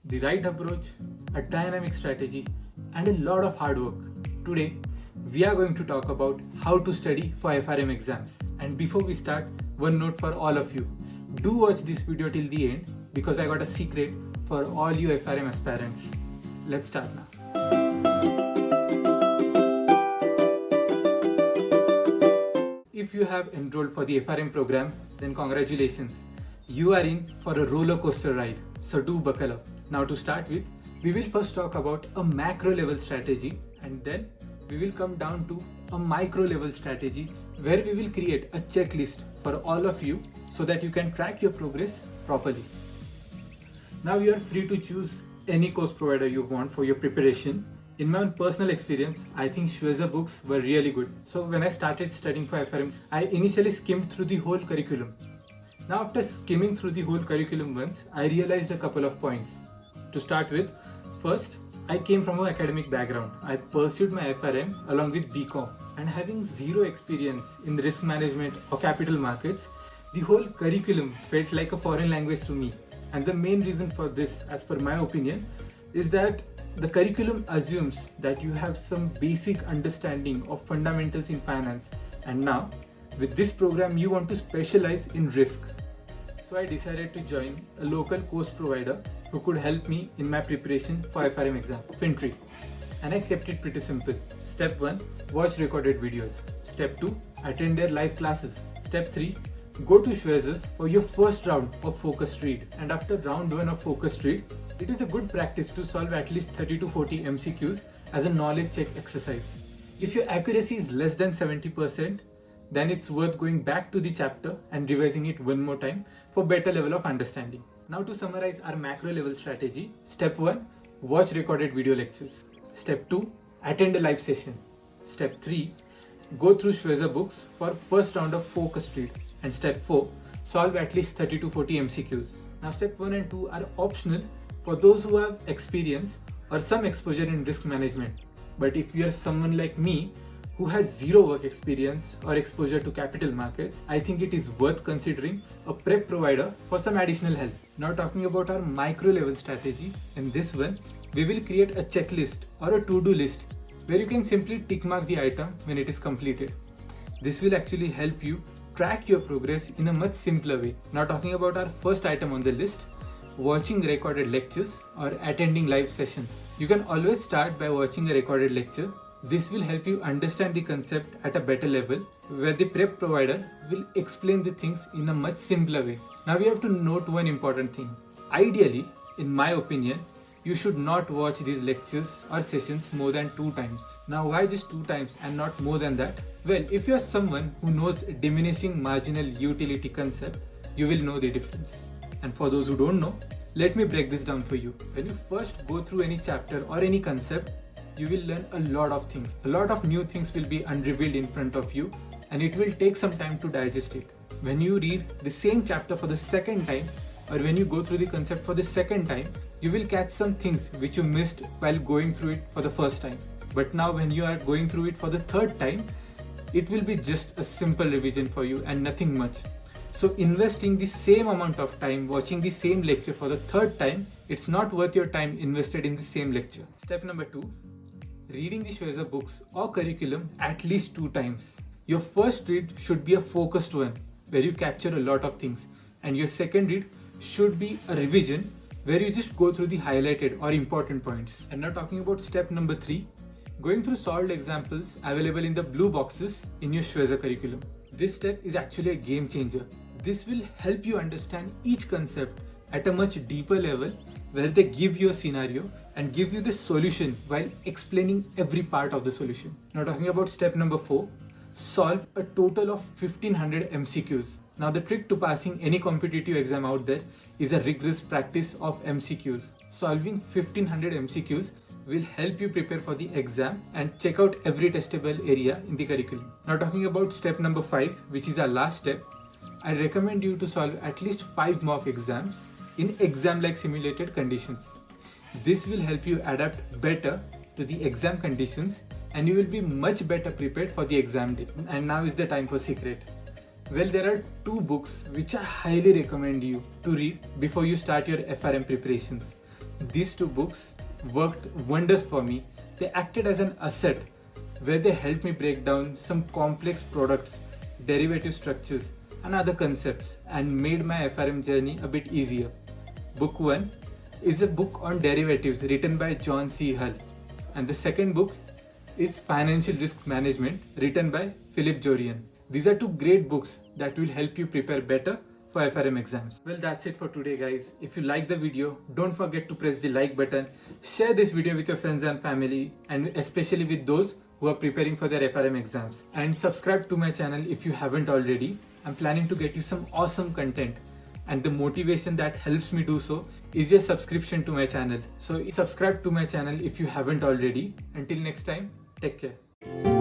the right approach, a dynamic strategy, and a lot of hard work. Today, we are going to talk about how to study for FRM exams. And before we start, one note for all of you. Do watch this video till the end because I got a secret for all you FRM aspirants. Let's start now. If you have enrolled for the FRM program, then congratulations. You are in for a roller coaster ride, so do buckle up. Now to start with, we will first talk about a macro level strategy, and then we will come down to a micro level strategy where we will create a checklist for all of you so that you can track your progress properly. Now you are free to choose any course provider you want for your preparation. In my own personal experience, I think Shweza books were really good. So when I started studying for FRM, I initially skimmed through the whole curriculum. Now after skimming through the whole curriculum once, I realized a couple of points. To start with, first, I came from an academic background. I pursued my FRM along with BCom, and having zero experience in risk management or capital markets, the whole curriculum felt like a foreign language to me. And the main reason for this, as per my opinion, is that the curriculum assumes that you have some basic understanding of fundamentals in finance, and now with this program you want to specialize in risk. So I decided to join a local course provider who could help me in my preparation for FRM exam, Fintree. And I kept it pretty simple. Step 1, watch recorded videos. Step 2, attend their live classes. Step 3, go to Shweza's for your first round of focused read. And after round 1 of focused read, it is a good practice to solve at least 30 to 40 MCQs as a knowledge check exercise. If your accuracy is less than 70%, then it's worth going back to the chapter and revising it one more time for better level of understanding. Now to summarize our macro level strategy, step 1, watch recorded video lectures. Step 2, attend a live session. Step 3, go through Shweza books for first round of focused read. And step 4, solve at least 30 to 40 MCQs. Now step 1 and 2 are optional for those who have experience or some exposure in risk management. But if you are someone like me who has zero work experience or exposure to capital markets, I think it is worth considering a prep provider for some additional help. Now talking about our micro level strategy, in this one, we will create a checklist or a to-do list where you can simply tick mark the item when it is completed. This will actually help you track your progress in a much simpler way. Now talking about our first item on the list, watching recorded lectures or attending live sessions. You can always start by watching a recorded lecture. This will help you understand the concept at a better level, where the prep provider will explain the things in a much simpler way. Now we have to note one important thing. Ideally, in my opinion, you should not watch these lectures or sessions more than 2 times. Now why just 2 times and not more than that? Well, if you are someone who knows diminishing marginal utility concept, you will know the difference. And for those who don't know, let me break this down for you. When you first go through any chapter or any concept, you will learn a lot of things. A lot of new things will be unrevealed in front of you, and it will take some time to digest it. When you read the same chapter for the second time, or when you go through the concept for the second time, you will catch some things which you missed while going through it for the first time. But now when you are going through it for the third time, it will be just a simple revision for you and nothing much. So investing the same amount of time watching the same lecture for the third time, it's not worth your time invested in the same lecture. Step number 2, reading the Shweza books or curriculum at least 2 times. Your first read should be a focused one where you capture a lot of things, and your second read should be a revision where you just go through the highlighted or important points. And now talking about step number 3, going through solved examples available in the blue boxes in your Shweza curriculum. This step is actually a game changer. This will help you understand each concept at a much deeper level, where they give you a scenario and give you the solution while explaining every part of the solution. Now talking about step number 4, solve a total of 1500 MCQs. Now the trick to passing any competitive exam out there is a rigorous practice of MCQs. Solving 1500 MCQs will help you prepare for the exam and check out every testable area in the curriculum. Now talking about step number 5, which is our last step, I recommend you to solve at least 5 mock exams in exam-like simulated conditions. This will help you adapt better to the exam conditions, and you will be much better prepared for the exam day. And now is the time for secret. Well, there are 2 books which I highly recommend you to read before you start your FRM preparations. These two books worked wonders for me. They acted as an asset where they helped me break down some complex products, derivative structures, and other concepts and made my FRM journey a bit easier. Book 1 is a book on derivatives written by John C. Hull, and the second book is Financial Risk Management written by Philip Jorian. These are two great books that will help you prepare better for FRM exams. Well, that's it for today, guys. If you like the video, don't forget to press the like button, share this video with your friends and family, and especially with those who are preparing for their FRM exams. And subscribe to my channel if you haven't already. I'm planning to get you some awesome content, and the motivation that helps me do so is your subscription to my channel. So subscribe to my channel if you haven't already. Until next time, take care.